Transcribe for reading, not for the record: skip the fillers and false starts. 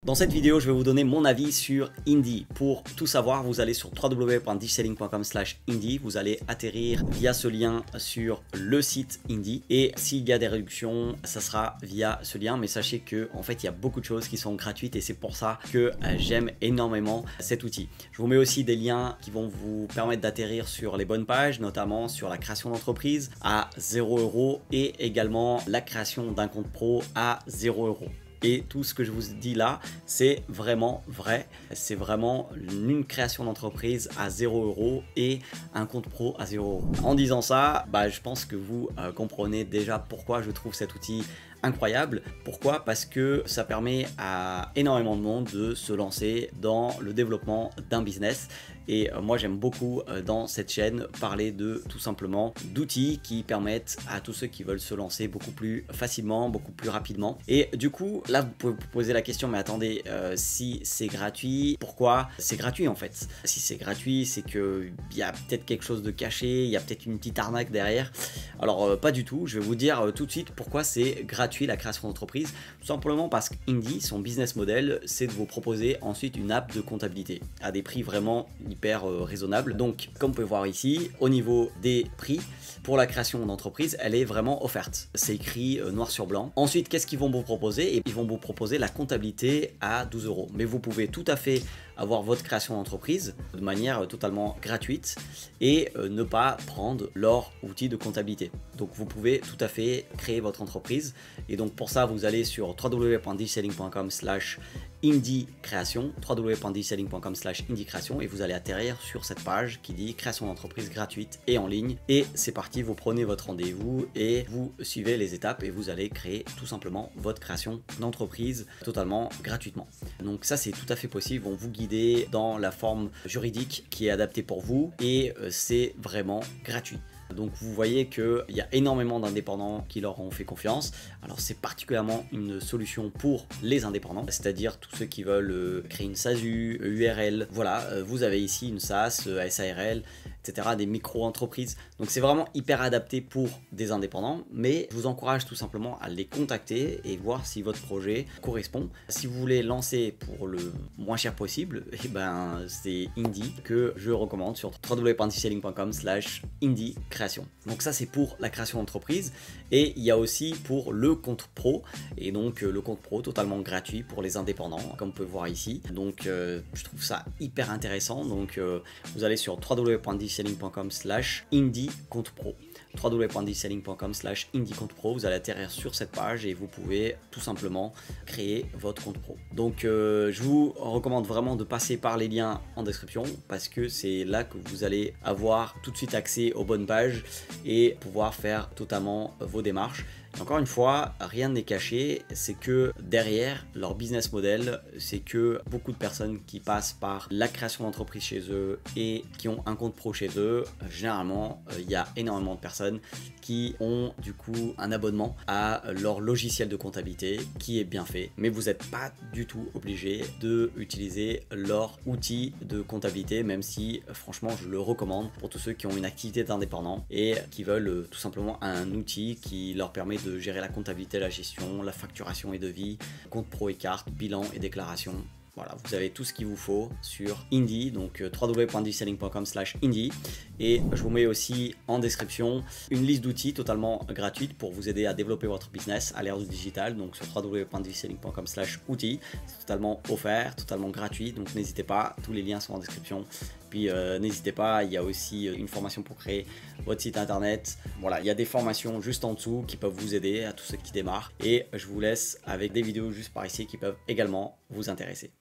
Dans cette vidéo, je vais vous donner mon avis sur Indie. Pour tout savoir, vous allez sur www.digiselling.com/indie. Vous allez atterrir via ce lien sur le site Indie. Et s'il y a des réductions, ça sera via ce lien. Mais sachez que en fait, il y a beaucoup de choses qui sont gratuites et c'est pour ça que j'aime énormément cet outil. Je vous mets aussi des liens qui vont vous permettre d'atterrir sur les bonnes pages, notamment sur la création d'entreprise à 0 € et également la création d'un compte pro à 0 €. Et tout ce que je vous dis là, c'est vraiment vrai. C'est vraiment une création d'entreprise à 0 € et un compte pro à 0 €. En disant ça, je pense que vous comprenez déjà pourquoi je trouve cet outil incroyable. Pourquoi? Parce que ça permet à énormément de monde de se lancer dans le développement d'un business. Et moi j'aime beaucoup dans cette chaîne parler de tout simplement d'outils qui permettent à tous ceux qui veulent se lancer beaucoup plus facilement, beaucoup plus rapidement. Et du coup là vous pouvez vous poser la question, mais attendez, si c'est gratuit, pourquoi c'est gratuit en fait? Si c'est gratuit, c'est qu'il y a peut-être quelque chose de caché, il y a peut-être une petite arnaque derrière. Alors pas du tout, je vais vous dire tout de suite pourquoi c'est gratuit la création d'entreprise. Tout simplement parce qu'Indie, son business model, c'est de vous proposer ensuite une app de comptabilité à des prix vraiment hyper raisonnables. Donc comme vous pouvez voir ici, au niveau des prix pour la création d'entreprise, elle est vraiment offerte. C'est écrit noir sur blanc. Ensuite, qu'est-ce qu'ils vont vous proposer? Et ils vont vous proposer la comptabilité à 12 €. Mais vous pouvez tout à fait avoir votre création d'entreprise de manière totalement gratuite et ne pas prendre leur outil de comptabilité. Donc vous pouvez tout à fait créer votre entreprise. Et donc pour ça, vous allez sur www.digiselling.com/indie-création, www.digiselling.com/indie-création, et vous allez atterrir sur cette page qui dit création d'entreprise gratuite et en ligne. Et c'est parti, vous prenez votre rendez-vous et vous suivez les étapes et vous allez créer tout simplement votre création d'entreprise totalement gratuitement. Donc ça, c'est tout à fait possible. Ils vont vous guider dans la forme juridique qui est adaptée pour vous et c'est vraiment gratuit. Donc vous voyez qu'il y a énormément d'indépendants qui leur ont fait confiance. Alors c'est particulièrement une solution pour les indépendants, c'est-à-dire tous ceux qui veulent créer une SASU, URL. Voilà, vous avez ici une SAS, SARL, etc., des micro-entreprises. Donc c'est vraiment hyper adapté pour des indépendants, mais je vous encourage tout simplement à les contacter et voir si votre projet correspond. Si vous voulez lancer pour le moins cher possible, c'est Indie que je recommande sur www.digiselling.com/indie création. Donc ça, c'est pour la création d'entreprise. Et il y a aussi pour le compte pro, et donc le compte pro totalement gratuit pour les indépendants, comme vous pouvez voir ici. Donc je trouve ça hyper intéressant. Donc vous allez sur www.digiselling.com/indie compte pro, www.digiselling.com/indie compte pro. Vous allez atterrir sur cette page et vous pouvez tout simplement créer votre compte pro. Donc je vous recommande vraiment de passer par les liens en description parce que c'est là que vous allez avoir tout de suite accès aux bonnes pages et pouvoir faire totalement vos démarches. Et encore une fois, rien n'est caché, c'est que derrière leur business model, c'est que beaucoup de personnes qui passent par la création d'entreprise chez eux et qui ont un compte pro chez eux, généralement, il y a énormément de personnes qui ont du coup un abonnement à leur logiciel de comptabilité qui est bien fait, mais vous n'êtes pas du tout obligé d'utiliser leur outil de comptabilité, même si franchement je le recommande pour tous ceux qui ont une activité d'indépendant et qui veulent tout simplement un outil qui leur permet de gérer la comptabilité, la gestion, la facturation et devis, compte pro et carte, bilan et déclaration. Voilà, vous avez tout ce qu'il vous faut sur Indie, donc www.digiselling.com/indie. Et je vous mets aussi en description une liste d'outils totalement gratuite pour vous aider à développer votre business à l'ère du digital. Donc sur www.digiselling.com/outils, c'est totalement offert, totalement gratuit. Donc n'hésitez pas, tous les liens sont en description. Puis n'hésitez pas, il y a aussi une formation pour créer votre site internet. Voilà, il y a des formations juste en dessous qui peuvent vous aider à tous ceux qui démarrent. Et je vous laisse avec des vidéos juste par ici qui peuvent également vous intéresser.